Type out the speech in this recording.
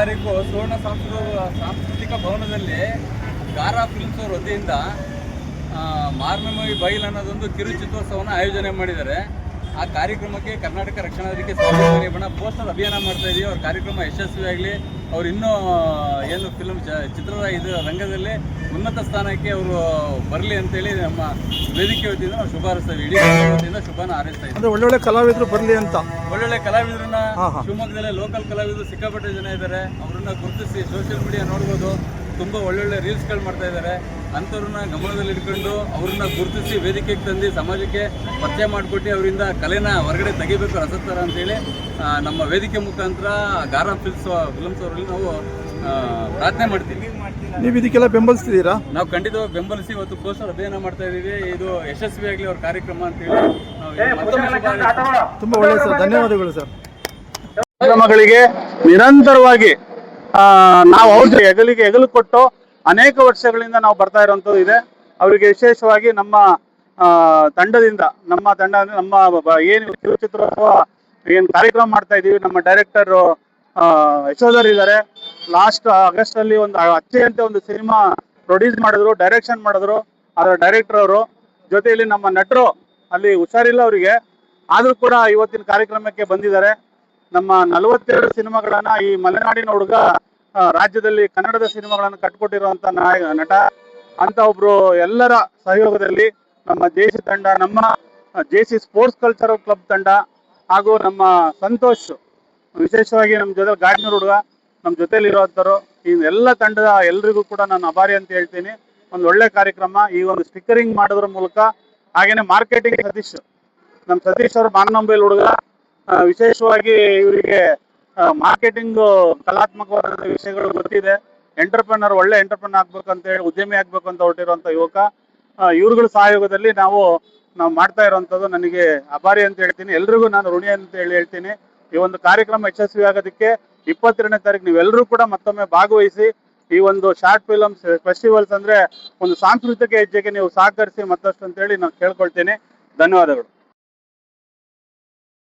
ತಾರೀಕು ಸುವರ್ಣ ಸಾಂಸ್ಕೃತಿಕ ಭವನದಲ್ಲಿ ಗಾರಾ ಫಿಲ್ಮ್ಸ್ ಅವರ ವತಿಯಿಂದ ಮಾರ್ನಮಯಿ ಬೈಲ್ ಅನ್ನೋದೊಂದು ಕಿರುಚಿತ್ರೋತ್ಸವನ ಆಯೋಜನೆ ಮಾಡಿದ್ದಾರೆ. ಆ ಕಾರ್ಯಕ್ರಮಕ್ಕೆ ಕರ್ನಾಟಕ ರಕ್ಷಣಾ ವೇದಿಕೆ ಸ್ವಾಗತ ಬಣ್ಣ ಪೋಸ್ಟರ್ ಅಭಿಯಾನ ಮಾಡ್ತಾ ಇದೀವಿ. ಅವ್ರ ಕಾರ್ಯಕ್ರಮ ಯಶಸ್ವಿಯಾಗಲಿ, ಅವ್ರು ಇನ್ನೂ ಏನು ಫಿಲ್ಮ್ ಚಿತ್ರದ ರಂಗದಲ್ಲಿ ಉನ್ನತ ಸ್ಥಾನಕ್ಕೆ ಅವರು ಬರಲಿ ಅಂತೇಳಿ ನಮ್ಮ ವೇದಿಕೆ ವತಿಯಿಂದ ನಾವು ಶುಭ ಹಾರೈಸ್ತೀವಿ. ಇಡೀ ವತಿಯಿಂದ ಶುಭನ ಹಾರೈಸ್ತಾ ಇದ್ದೀವಿ. ಒಳ್ಳೊಳ್ಳೆ ಕಲಾವಿದರು ಬರಲಿ ಅಂತ. ಒಳ್ಳೊಳ್ಳೆ ಕಲಾವಿದರನ್ನ ಶಿವಮೊಗ್ಗದಲ್ಲೇ ಲೋಕಲ್ ಕಲಾವಿದರು ಸಿಕ್ಕಾಪಟ್ಟೆ ಜನ ಇದ್ದಾರೆ. ಅವರನ್ನ ಗುರುತಿಸಿ ಸೋಷಿಯಲ್ ಮೀಡಿಯಾ ನೋಡ್ಬೋದು, ತುಂಬ ಒಳ್ಳೊಳ್ಳೆ ರೀಲ್ಸ್ಗಳು ಮಾಡ್ತಾ ಇದ್ದಾರೆ. ಅಂಥವ್ರನ್ನ ಗಮನದಲ್ಲಿ ಇಟ್ಕೊಂಡು ಅವ್ರನ್ನ ಗುರುತಿಸಿ ವೇದಿಕೆಗೆ ತಂದು ಸಮಾಜಕ್ಕೆ ಪರಿಚಯ ಮಾಡಿಕೊಟ್ಟು ಅವರಿಂದ ಕಲೆನ ಹೊರಗಡೆ ತೆಗಿಬೇಕು ರಸತ್ತರ ಅಂತೇಳಿ ನಮ್ಮ ವೇದಿಕೆ ಮುಖಾಂತರ ಗಾರಾ ಫಿಲ್ಮ್ಸ್ ಅವರಲ್ಲಿ ನಾವು ಪ್ರಾರ್ಥನೆ ಮಾಡ್ತೀವಿ. ನೀವು ಇದಕ್ಕೆಲ್ಲ ಬೆಂಬಲಿಸ್ತಿದ್ದೀರಾ? ನಾವು ಖಂಡಿತವಾಗಿ ಬೆಂಬಲಿಸಿ ಇವತ್ತು ಪೋಸ್ಟರ್ ಅಭಿಯಾನ ಮಾಡ್ತಾ ಇದ್ದೀವಿ. ಇದು ಯಶಸ್ವಿಯಾಗಲಿ ಅವ್ರ ಕಾರ್ಯಕ್ರಮ ಅಂತೇಳಿ ತುಂಬ ಒಳ್ಳೆಯ ಸರ್, ಧನ್ಯವಾದಗಳು ಸರ್. ಕಾರ್ಯಕ್ರಮಗಳಿಗೆ ನಿರಂತರವಾಗಿ ನಾವು ಅವ್ರ ಹೆಗಲು ಕೊಟ್ಟು ಅನೇಕ ವರ್ಷಗಳಿಂದ ನಾವು ಬರ್ತಾ ಇರೋಂಥದ್ದು ಇದೆ. ಅವರಿಗೆ ವಿಶೇಷವಾಗಿ ನಮ್ಮ ತಂಡದಿಂದ ನಮ್ಮ ಏನು ಕಿರುಚಿತ್ರೋತ್ಸವ ಏನು ಕಾರ್ಯಕ್ರಮ ಮಾಡ್ತಾ ಇದ್ದೀವಿ, ನಮ್ಮ ಡೈರೆಕ್ಟರ್ ಯಶೋಧರ್ ಇದ್ದಾರೆ. ಲಾಸ್ಟ್ ಆಗಸ್ಟ್ ಅಲ್ಲಿ ಒಂದು ಅಚ್ಚೆ ಅಂತ ಒಂದು ಸಿನಿಮಾ ಪ್ರೊಡ್ಯೂಸ್ ಮಾಡಿದ್ರು, ಡೈರೆಕ್ಷನ್ ಮಾಡಿದ್ರು. ಅದರ ಡೈರೆಕ್ಟರ್ ಅವರು ಜೊತೆಯಲ್ಲಿ ನಮ್ಮ ನಟರು ಅಲ್ಲಿ ಹುಷಾರಿಲ್ಲ ಅವರಿಗೆ, ಆದರೂ ಕೂಡ ಇವತ್ತಿನ ಕಾರ್ಯಕ್ರಮಕ್ಕೆ ಬಂದಿದ್ದಾರೆ. ನಮ್ಮ 42 ಸಿನಿಮಾಗಳನ್ನ ಈ ಮಲೆನಾಡಿನ ಹುಡುಗ ರಾಜ್ಯದಲ್ಲಿ ಕನ್ನಡದ ಸಿನಿಮಾಗಳನ್ನು ಕಟ್ಕೊಟ್ಟಿರುವಂತ ನಟ ಅಂತ ಒಬ್ರು ಎಲ್ಲರ ಸಹಯೋಗದಲ್ಲಿ ನಮ್ಮ ಜೆಸಿ ತಂಡ, ನಮ್ಮ ಜೆಸಿ ಸ್ಪೋರ್ಟ್ಸ್ ಕಲ್ಚರಲ್ ಕ್ಲಬ್ ತಂಡ ಹಾಗೂ ನಮ್ಮ ಸಂತೋಷ್, ವಿಶೇಷವಾಗಿ ನಮ್ಮ ಜೊತೆ ಗಾಡಿನ ಹುಡುಗ ನಮ್ಮ ಜೊತೆಲಿ ಇರುವಂತರು, ಈ ಎಲ್ಲ ತಂಡದ ಎಲ್ರಿಗೂ ಕೂಡ ನಾನು ಆಭಾರಿ ಅಂತ ಹೇಳ್ತೀನಿ. ಒಂದು ಒಳ್ಳೆ ಕಾರ್ಯಕ್ರಮ. ಈ ಒಂದು ಸ್ಟಿಕ್ಕರಿಂಗ್ ಮಾಡೋದ್ರ ಮೂಲಕ, ಹಾಗೇನೆ ಮಾರ್ಕೆಟಿಂಗ್ ನಮ್ಮ ಸತೀಶ್ ಅವರು ಮಾನನಂಬೇಲ್ ಹುಡುಗ, ವಿಶೇಷವಾಗಿ ಇವರಿಗೆ ಮಾರ್ಕೆಟಿಂಗ್ ಕಲಾತ್ಮಕವಾದ ವಿಷಯಗಳು ಗೊತ್ತಿದೆ. ಒಳ್ಳೆ ಎಂಟರ್ಪ್ರನರ್ ಆಗ್ಬೇಕು ಅಂತ ಹೇಳಿ, ಉದ್ಯಮಿ ಆಗ್ಬೇಕು ಅಂತ ಹೊರಟಿರುವಂತ ಯುವಕ. ಇವ್ರುಗಳ ಸಹಯೋಗದಲ್ಲಿ ನಾವು ಮಾಡ್ತಾ ಇರುವಂತದ್ದು ನನಗೆ ಆಭಾರಿ ಅಂತ ಹೇಳ್ತೀನಿ. ಎಲ್ರಿಗೂ ನಾನು ಋಣಿ ಅಂತ ಹೇಳ್ತೀನಿ. ಈ ಒಂದು ಕಾರ್ಯಕ್ರಮ ಯಶಸ್ವಿ ಆಗೋದಕ್ಕೆ 22ನೇ ತಾರೀಕು ನೀವೆಲ್ಲರೂ ಕೂಡ ಮತ್ತೊಮ್ಮೆ ಭಾಗವಹಿಸಿ. ಈ ಒಂದು ಶಾರ್ಟ್ ಫಿಲಮ್ಸ್ ಫೆಸ್ಟಿವಲ್ಸ್ ಅಂದ್ರೆ ಒಂದು ಸಾಂಸ್ಕೃತಿಕ ಹೆಜ್ಜೆಗೆ ನೀವು ಸಹಕರಿಸಿ ಮತ್ತಷ್ಟು ಅಂತ ಹೇಳಿ ನಾನು ಕೇಳ್ಕೊಳ್ತೀನಿ. ಧನ್ಯವಾದಗಳು.